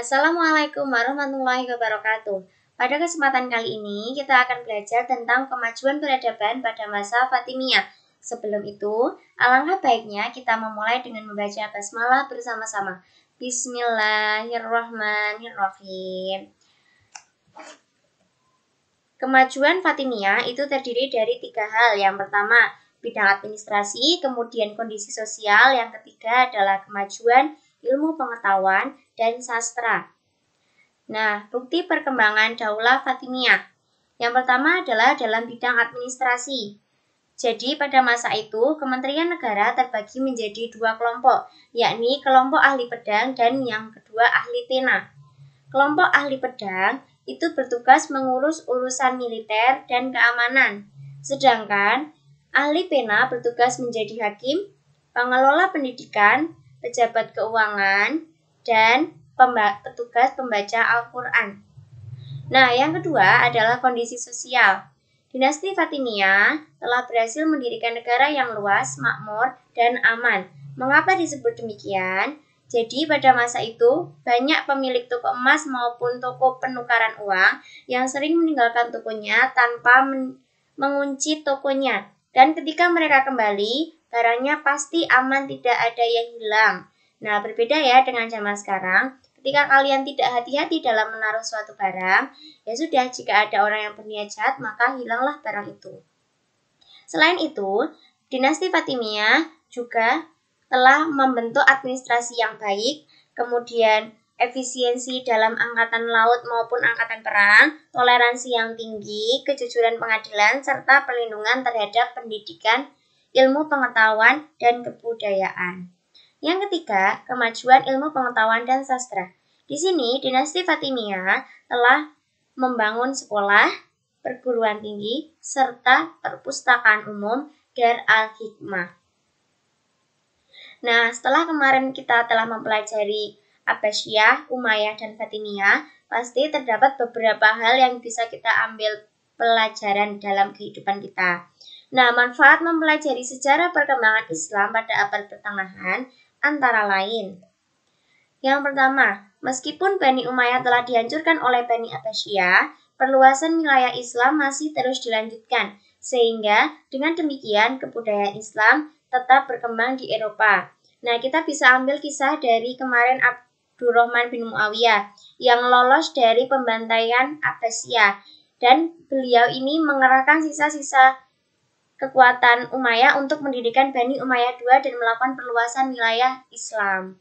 Assalamualaikum warahmatullahi wabarakatuh. Pada kesempatan kali ini, kita akan belajar tentang kemajuan peradaban pada masa Fatimiyah. Sebelum itu, alangkah baiknya kita memulai dengan membaca basmalah bersama-sama. Bismillahirrahmanirrahim. Kemajuan Fatimiyah itu terdiri dari 3 hal. Yang pertama, bidang administrasi, kemudian kondisi sosial, yang ketiga adalah kemajuan ilmu pengetahuan dan sastra. Nah, bukti perkembangan Daulah Fatimiyah. Yang pertama adalah dalam bidang administrasi. Jadi, pada masa itu, Kementerian Negara terbagi menjadi 2 kelompok, yakni kelompok ahli pedang dan yang kedua ahli pena. Kelompok ahli pedang itu bertugas mengurus urusan militer dan keamanan. Sedangkan ahli pena bertugas menjadi hakim, pengelola pendidikan, pejabat keuangan, dan petugas pembaca Al-Quran. Nah, yang kedua adalah kondisi sosial. Dinasti Fatimiyah telah berhasil mendirikan negara yang luas, makmur, dan aman. Mengapa disebut demikian? Jadi pada masa itu, banyak pemilik toko emas maupun toko penukaran uang yang sering meninggalkan tokonya tanpa mengunci tokonya. Dan ketika mereka kembali, barangnya pasti aman, tidak ada yang hilang. Nah, berbeda ya dengan zaman sekarang. Ketika kalian tidak hati-hati dalam menaruh suatu barang, ya sudah, jika ada orang yang berniat jahat, maka hilanglah barang itu. Selain itu, dinasti Fatimiyah juga telah membentuk administrasi yang baik, kemudian efisiensi dalam angkatan laut maupun angkatan perang, toleransi yang tinggi, kejujuran pengadilan, serta perlindungan terhadap pendidikan, ilmu pengetahuan, dan kebudayaan. Yang ketiga, kemajuan ilmu pengetahuan dan sastra. Di sini, dinasti Fatimiyah telah membangun sekolah, perguruan tinggi, serta perpustakaan umum Dar al-Hikmah. Nah, setelah kemarin kita telah mempelajari Abbasiyah, Umayyah, dan Fatimiyah, pasti terdapat beberapa hal yang bisa kita ambil pelajaran dalam kehidupan kita. Nah, manfaat mempelajari sejarah perkembangan Islam pada abad pertengahan antara lain. Yang pertama, meskipun Bani Umayyah telah dihancurkan oleh Bani Abbasiyah, perluasan wilayah Islam masih terus dilanjutkan, sehingga dengan demikian kebudayaan Islam tetap berkembang di Eropa. Nah, kita bisa ambil kisah dari kemarin Abdurrahman bin Muawiyah yang lolos dari pembantaian Abbasiyah, dan beliau ini mengerahkan sisa-sisa kekuatan Umayyah untuk mendirikan Bani Umayyah II dan melakukan perluasan wilayah Islam.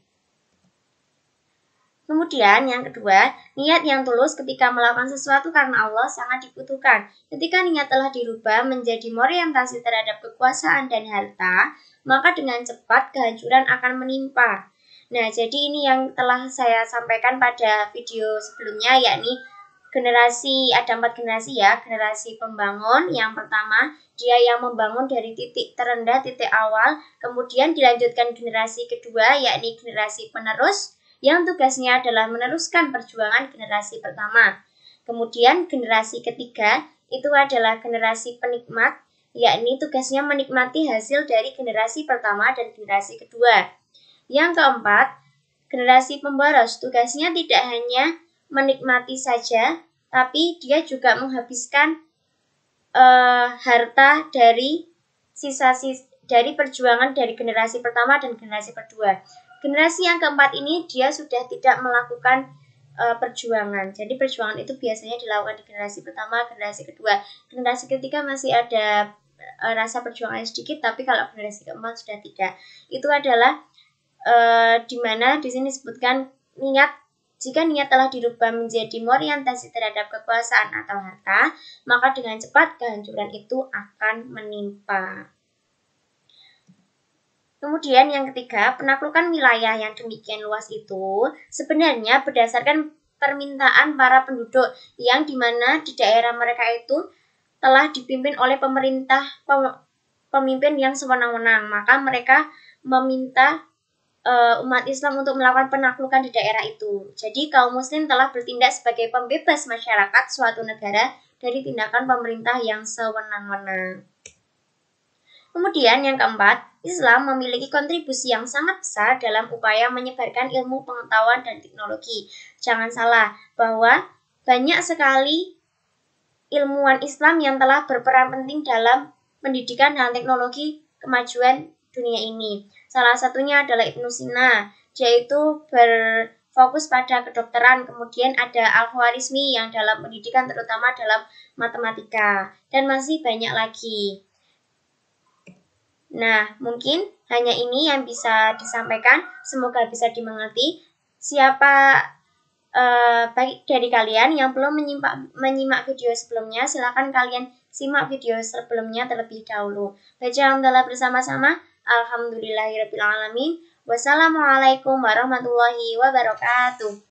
Kemudian yang kedua, niat yang tulus ketika melakukan sesuatu karena Allah sangat dibutuhkan. Ketika niat telah dirubah menjadi mengorientasi terhadap kekuasaan dan harta, maka dengan cepat kehancuran akan menimpa. Nah, jadi ini yang telah saya sampaikan pada video sebelumnya, yakni ada 4 generasi ya. Generasi pembangun, yang pertama, dia yang membangun dari titik terendah, titik awal. Kemudian dilanjutkan generasi kedua, yakni generasi penerus, yang tugasnya adalah meneruskan perjuangan generasi pertama. Kemudian generasi ketiga, itu adalah generasi penikmat, yakni tugasnya menikmati hasil dari generasi pertama dan generasi kedua. Yang keempat, generasi pemboros, tugasnya tidak hanya menikmati saja, tapi dia juga menghabiskan harta dari dari perjuangan dari generasi pertama dan generasi kedua. Generasi yang keempat ini dia sudah tidak melakukan perjuangan. Jadi perjuangan itu biasanya dilakukan di generasi pertama, generasi kedua. Generasi ketiga masih ada rasa perjuangan sedikit, tapi kalau generasi keempat sudah tidak. Itu adalah di mana di sini disebutkan niat. Jika niat telah dirubah menjadi mengorientasi terhadap kekuasaan atau harta, maka dengan cepat kehancuran itu akan menimpa. Kemudian yang ketiga, penaklukan wilayah yang demikian luas itu sebenarnya berdasarkan permintaan para penduduk yang dimana di daerah mereka itu telah dipimpin oleh pemimpin yang sewenang-wenang. Maka mereka meminta umat Islam untuk melakukan penaklukan di daerah itu. Jadi kaum muslim telah bertindak sebagai pembebas masyarakat suatu negara dari tindakan pemerintah yang sewenang-wenang. Kemudian yang keempat, Islam memiliki kontribusi yang sangat besar dalam upaya menyebarkan ilmu pengetahuan dan teknologi. Jangan salah bahwa banyak sekali ilmuwan Islam yang telah berperan penting dalam pendidikan dan teknologi kemajuan dunia ini. Salah satunya adalah Ibnu Sina, yaitu berfokus pada kedokteran. Kemudian ada Al-Khwarizmi yang dalam pendidikan terutama dalam matematika. Dan masih banyak lagi. Nah, mungkin hanya ini yang bisa disampaikan. Semoga bisa dimengerti. Siapa baik dari kalian yang belum menyimak video sebelumnya, silakan kalian simak video sebelumnya terlebih dahulu. Baca hamdalah bersama-sama. Alhamdulillahirabbil alamin. Wassalamualaikum warahmatullahi wabarakatuh.